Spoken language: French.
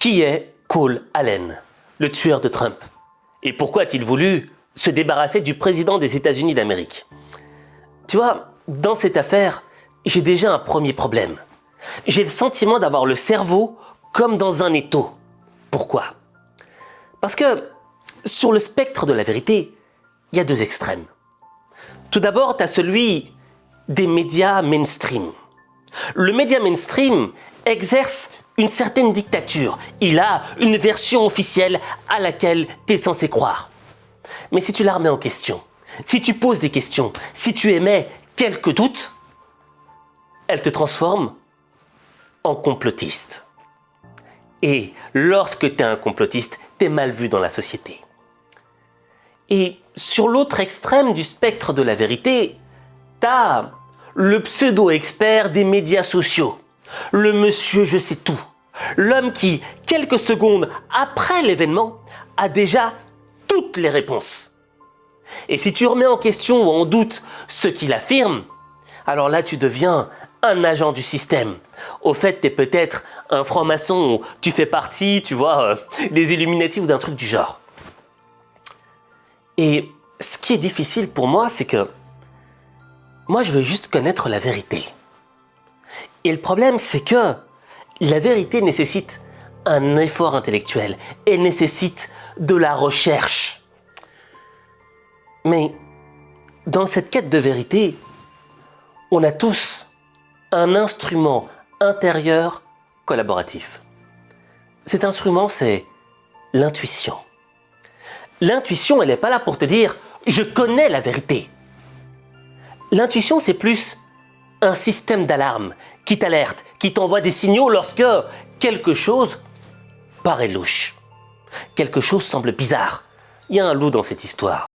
Qui est Cole Allen, le tueur de Trump? Et pourquoi a-t-il voulu se débarrasser du président des États-Unis d'Amérique? Tu vois, dans cette affaire, j'ai déjà un premier problème. J'ai le sentiment d'avoir le cerveau comme dans un étau. Pourquoi? Parce que sur le spectre de la vérité, il y a deux extrêmes. Tout d'abord, tu as celui des médias mainstream. Le média mainstream exerce une certaine dictature. Il a une version officielle à laquelle tu es censé croire. Mais si tu la remets en question, si tu poses des questions, si tu émets quelques doutes, elle te transforme en complotiste. Et lorsque tu es un complotiste, tu es mal vu dans la société. Et sur l'autre extrême du spectre de la vérité, tu as le pseudo-expert des médias sociaux, le monsieur je sais tout, l'homme qui, quelques secondes après l'événement, a déjà toutes les réponses. Et si tu remets en question ou en doute ce qu'il affirme, alors là tu deviens un agent du système. Au fait, tu es peut-être un franc-maçon, ou tu fais partie, tu vois, des Illuminati ou d'un truc du genre. Et ce qui est difficile pour moi, c'est que moi, je veux juste connaître la vérité. Et le problème, c'est que la vérité nécessite un effort intellectuel. Elle nécessite de la recherche. Mais dans cette quête de vérité, on a tous un instrument intérieur collaboratif. Cet instrument, c'est l'intuition. L'intuition, elle n'est pas là pour te dire « je connais la vérité ». L'intuition, c'est plus un système d'alarme qui t'alerte, qui t'envoie des signaux lorsque quelque chose paraît louche. Quelque chose semble bizarre. Il y a un loup dans cette histoire.